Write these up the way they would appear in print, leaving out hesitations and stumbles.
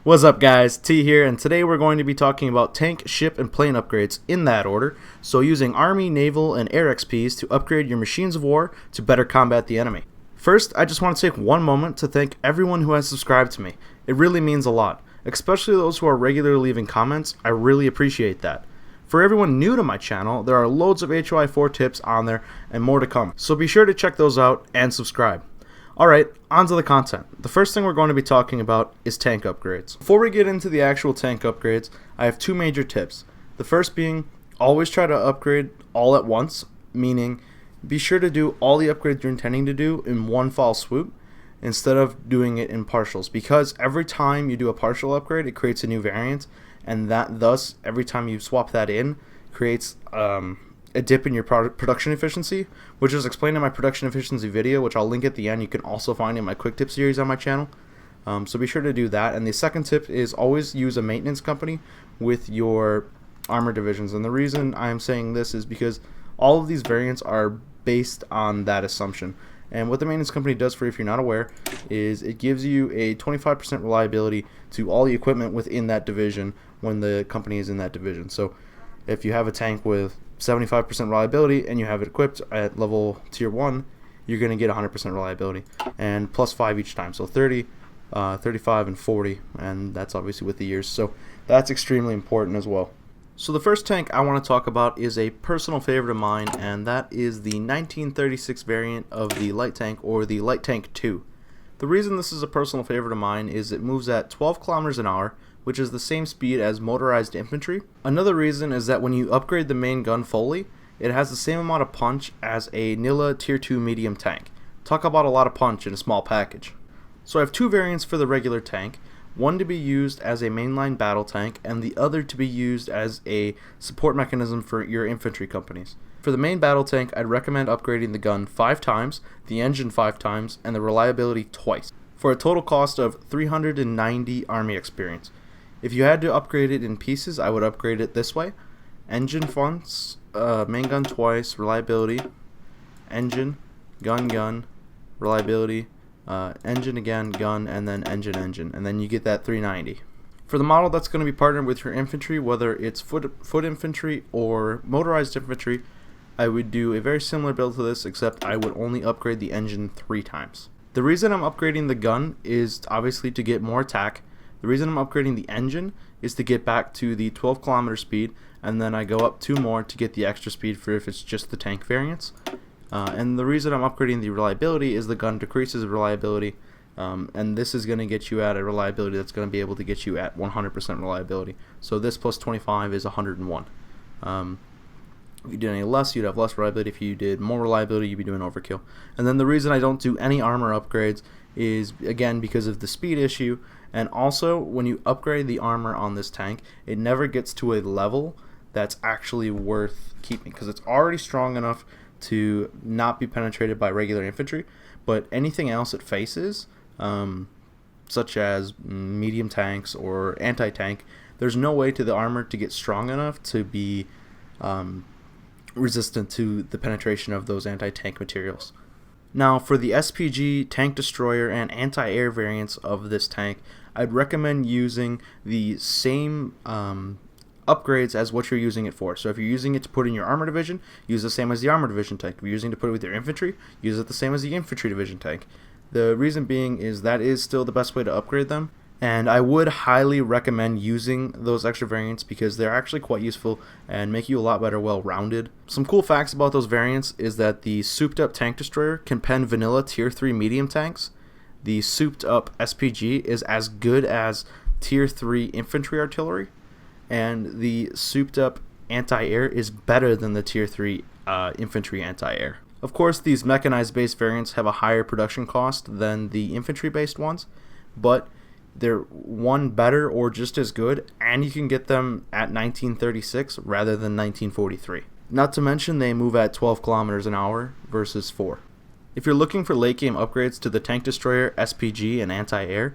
What's up guys, T here, and today we're going to be talking about tank, ship, and plane upgrades in that order, so using Army, Naval, and Air XPs to upgrade your machines of war to better combat the enemy. First, I just want to take one moment to thank everyone who has subscribed to me. It really means a lot, especially those who are regularly leaving comments. I really appreciate that. For everyone new to my channel, there are loads of HOI4 tips on there and more to come, so be sure to check those out and subscribe. Alright, on to the content. The first thing we're going to be talking about is tank upgrades. Before we get into the actual tank upgrades, I have two major tips. The first being, always try to upgrade all at once, meaning be sure to do all the upgrades you're intending to do in one fall swoop instead of doing it in partials, because every time you do a partial upgrade it creates a new variant, and that thus every time you swap that in creates a dip in your production efficiency, which is explained in my production efficiency video, which I'll link at the end. You can also find in my QuickTips series on my channel. So be sure to do that. And the second tip is always use a maintenance company with your armor divisions. And the reason I'm saying this is because all of these variants are based on that assumption. And what the maintenance company does for you, if you're not aware, is it gives you a 25% reliability to all the equipment within that division when the company is in that division. So if you have a tank with 75% reliability and you have it equipped at level tier 1, you're going to get 100% reliability and plus 5 each time, so 30, 35, and 40, and that's obviously with the years, so that's extremely important as well. So the first tank I want to talk about is a personal favorite of mine, and that is the 1936 variant of the light tank, or the light tank 2. The reason this is a personal favorite of mine is it moves at 12 kilometers an hour, which is the same speed as motorized infantry. Another reason is that when you upgrade the main gun fully, it has the same amount of punch as a Nilla tier 2 medium tank. Talk about a lot of punch in a small package. So I have two variants for the regular tank, one to be used as a mainline battle tank and the other to be used as a support mechanism for your infantry companies. For the main battle tank, I'd recommend upgrading the gun 5 times, the engine 5 times, and the reliability twice, for a total cost of 390 army experience. If you had to upgrade it in pieces, I would upgrade it this way: engine once, main gun twice, reliability, engine, gun, reliability, engine again, gun, and then engine, and then you get that 390. For the model that's going to be partnered with your infantry, whether it's foot infantry or motorized infantry, I would do a very similar build to this, except I would only upgrade the engine 3 times. The reason I'm upgrading the gun is obviously to get more attack. The reason I'm upgrading the engine is to get back to the 12 kilometer speed, and then I go up 2 more to get the extra speed for if it's just the tank variants. And the reason I'm upgrading the reliability is the gun decreases reliability, and this is going to get you at a reliability that's going to be able to get you at 100% reliability. So this plus 25 is 101. If you did any less, you'd have less reliability. If you did more reliability, you'd be doing overkill. And then the reason I don't do any armor upgrades is, again, because of the speed issue. And also, when you upgrade the armor on this tank, it never gets to a level that's actually worth keeping, because it's already strong enough to not be penetrated by regular infantry, but anything else it faces, such as medium tanks or anti-tank, there's no way to the armor to get strong enough to be resistant to the penetration of those anti-tank materials. Now, for the SPG, tank destroyer, and anti-air variants of this tank, I'd recommend using the same upgrades as what you're using it for. So if you're using it to put in your armor division, use the same as the armor division tank. If you're using it to put it with your infantry, use it the same as the infantry division tank. The reason being is that is still the best way to upgrade them, and I would highly recommend using those extra variants because they're actually quite useful and make you a lot better well-rounded. Some cool facts about those variants is that the souped up tank destroyer can pen vanilla tier 3 medium tanks. The souped up SPG is as good as tier 3 infantry artillery, and the souped up anti-air is better than the tier 3 infantry anti-air. Of course, these mechanized based variants have a higher production cost than the infantry based ones, but they're one better or just as good, and you can get them at 1936 rather than 1943. Not to mention they move at 12 kilometers an hour versus 4. If you're looking for late game upgrades to the tank destroyer, SPG, and anti-air,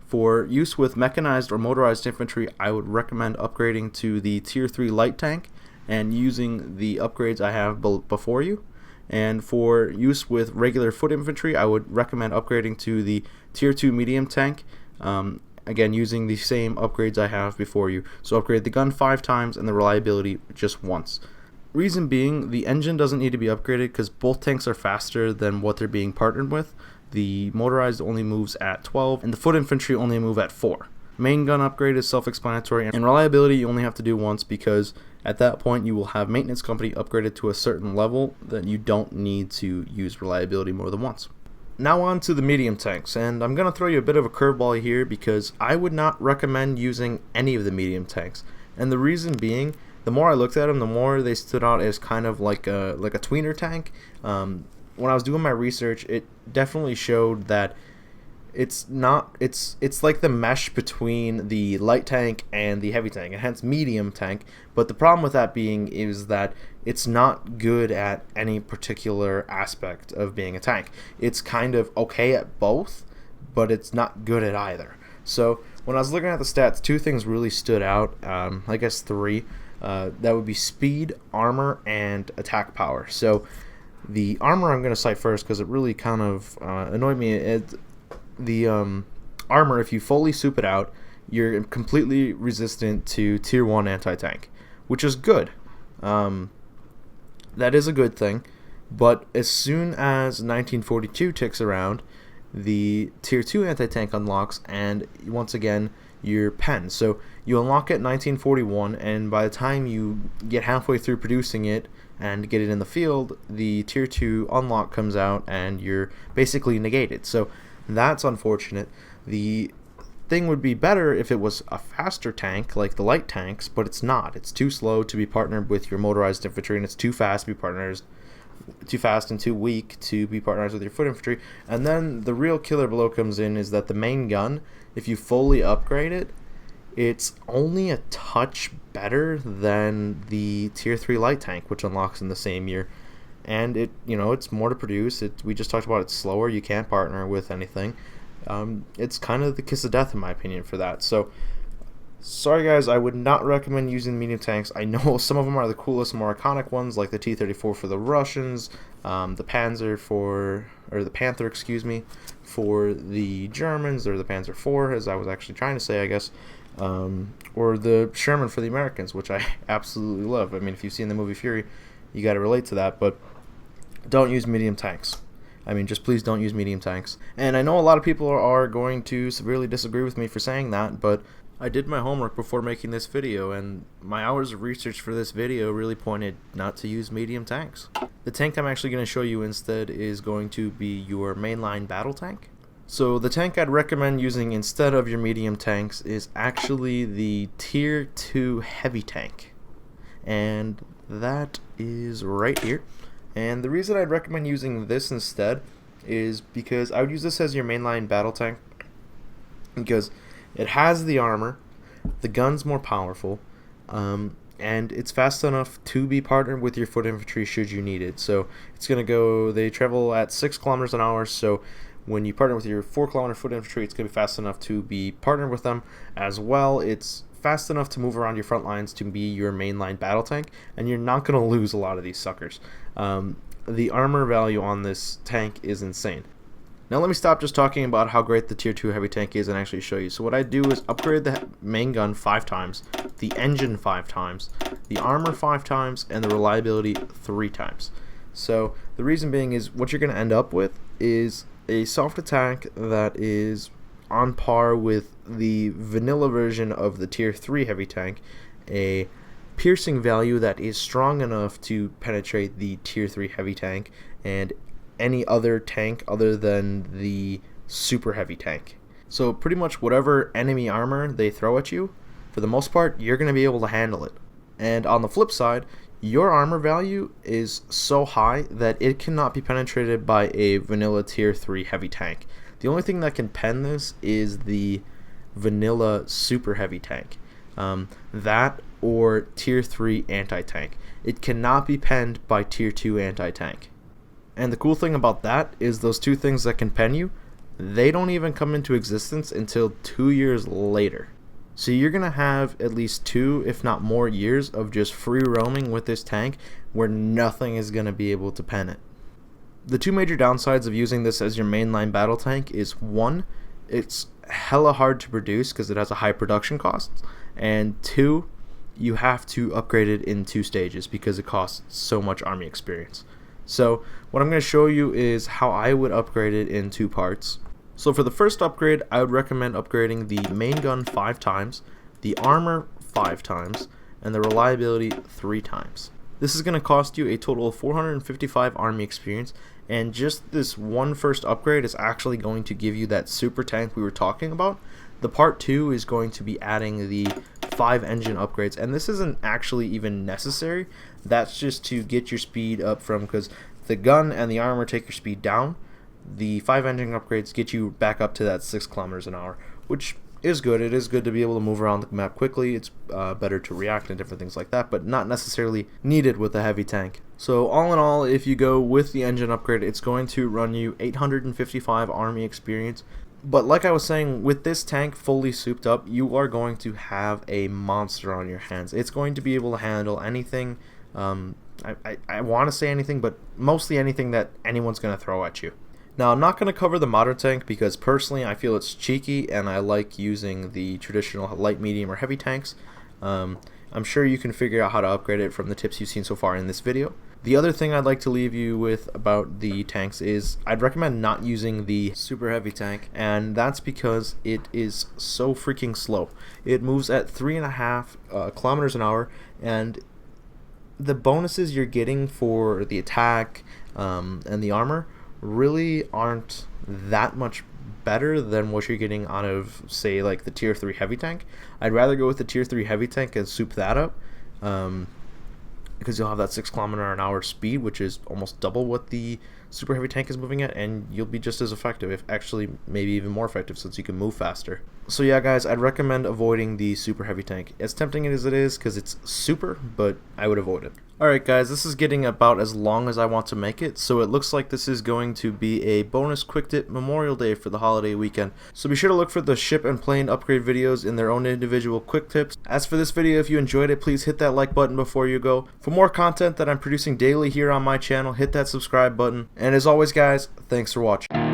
for use with mechanized or motorized infantry, I would recommend upgrading to the tier 3 light tank and using the upgrades I have before you. And for use with regular foot infantry, I would recommend upgrading to the tier 2 medium tank again, using the same upgrades I have before you. So upgrade the gun 5 times and the reliability just once. Reason being, the engine doesn't need to be upgraded because both tanks are faster than what they're being partnered with. The motorized only moves at 12 and the foot infantry only move at 4. Main gun upgrade is self-explanatory, and reliability you only have to do once because at that point you will have maintenance company upgraded to a certain level that you don't need to use reliability more than once. Now on to the medium tanks, and I'm going to throw you a bit of a curveball here because I would not recommend using any of the medium tanks. And the reason being, the more I looked at them, the more they stood out as kind of like a tweener tank. When I was doing my research, it definitely showed that it's like the mesh between the light tank and the heavy tank, and hence medium tank. But the problem with that being is that it's not good at any particular aspect of being a tank. It's kind of okay at both, but it's not good at either. So when I was looking at the stats, 2 things really stood out. I guess 3. That would be speed, armor, and attack power. So the armor I'm going to cite first because it really kind of annoyed me. The armor, if you fully soup it out, you're completely resistant to tier 1 anti-tank, which is good. That is a good thing, but as soon as 1942 ticks around, the tier 2 anti-tank unlocks, and once again your pen. So you unlock it 1941, and by the time you get halfway through producing it and get it in the field, the tier 2 unlock comes out and you're basically negated. So that's unfortunate. The thing would be better if it was a faster tank like the light tanks, but it's not. It's too slow to be partnered with your motorized infantry, and it's too fast to be partners, too fast and too weak to be partners with your foot infantry. And then the real killer blow comes in is that the main gun, if you fully upgrade it, it's only a touch better than the tier 3 light tank, which unlocks in the same year. And it's more to produce. We just talked about it's slower. You can't partner with anything. It's kind of the kiss of death in my opinion for that. So sorry guys, I would not recommend using medium tanks. I know some of them are the coolest, more iconic ones, like the T-34 for the Russians, the Panther, excuse me, for the Germans, or the Panzer IV, as I was actually trying to say, I guess, or the Sherman for the Americans, which I absolutely love. I mean, if you've seen the movie Fury, you got to relate to that. But don't use medium tanks. I mean, just please don't use medium tanks. And I know a lot of people are going to severely disagree with me for saying that, but I did my homework before making this video, and my hours of research for this video really pointed not to use medium tanks. The tank I'm actually going to show you instead is going to be your mainline battle tank. So the tank I'd recommend using instead of your medium tanks is actually the tier 2 heavy tank. And that is right here. And the reason I'd recommend using this instead is because I would use this as your mainline battle tank because it has the armor, the gun's more powerful, and it's fast enough to be partnered with your foot infantry should you need it. So it's going to go, they travel at 6 kilometers an hour, so when you partner with your 4-kilometer foot infantry, it's going to be fast enough to be partnered with them as well. It's fast enough to move around your front lines to be your mainline battle tank, and you're not going to lose a lot of these suckers. The armor value on this tank is insane. Now let me stop just talking about how great the tier 2 heavy tank is and actually show you. So what I do is upgrade the main gun 5 times, the engine 5 times, the armor 5 times, and the reliability 3 times. So the reason being is what you're going to end up with is a soft attack that is on par with the vanilla version of the tier 3 heavy tank, a piercing value that is strong enough to penetrate the tier 3 heavy tank and any other tank other than the super heavy tank. So pretty much whatever enemy armor they throw at you, for the most part, you're going to be able to handle it. And on the flip side, your armor value is so high that it cannot be penetrated by a vanilla tier 3 heavy tank. The only thing that can pen this is the vanilla super heavy tank. That or tier 3 anti-tank. It cannot be penned by tier 2 anti-tank. And the cool thing about that is those 2 things that can pen you, they don't even come into existence until 2 years later. So you're going to have at least 2, if not more, years of just free roaming with this tank where nothing is going to be able to pen it. The 2 major downsides of using this as your mainline battle tank is 1, it's hella hard to produce because it has a high production cost, and 2, you have to upgrade it in 2 stages because it costs so much army experience. So what I'm going to show you is how I would upgrade it in 2 parts. So for the first upgrade, I would recommend upgrading the main gun 5 times, the armor 5 times, and the reliability 3 times. This is going to cost you a total of 455 army experience, and just this one first upgrade is actually going to give you that super tank we were talking about. The part 2 is going to be adding the 5 engine upgrades, and this isn't actually even necessary. That's just to get your speed up from, because the gun and the armor take your speed down. The 5 engine upgrades get you back up to that 6 kilometers an hour, which is good. It is good to be able to move around the map quickly. It's better to react and different things like that, but not necessarily needed with a heavy tank. So all in all, if you go with the engine upgrade, it's going to run you 855 army experience. But like I was saying, with this tank fully souped up, you are going to have a monster on your hands. It's going to be able to handle anything. I want to say anything, but mostly anything that anyone's going to throw at you. Now, I'm not going to cover the modern tank because personally I feel it's cheeky and I like using the traditional light, medium, or heavy tanks. I'm sure you can figure out how to upgrade it from the tips you've seen so far in this video. The other thing I'd like to leave you with about the tanks is I'd recommend not using the super heavy tank, and that's because it is so freaking slow. It moves at 3.5 kilometers an hour, and the bonuses you're getting for the attack and the armor really aren't that much better than what you're getting out of, say, like the tier 3 heavy tank. I'd rather go with the tier 3 heavy tank and soup that up, because you'll have that 6 kilometer an hour speed, which is almost double what the super heavy tank is moving at, and you'll be just as effective, if actually maybe even more effective, since you can move faster. So yeah guys, I'd recommend avoiding the super heavy tank. As tempting as it is, because it's super, but I would avoid it. Alright guys, this is getting about as long as I want to make it, so it looks like this is going to be a bonus quick tip Memorial Day for the holiday weekend. So be sure to look for the ship and plane upgrade videos in their own individual quick tips. As for this video, if you enjoyed it, please hit that like button before you go. For more content that I'm producing daily here on my channel, hit that subscribe button. And as always guys, thanks for watching.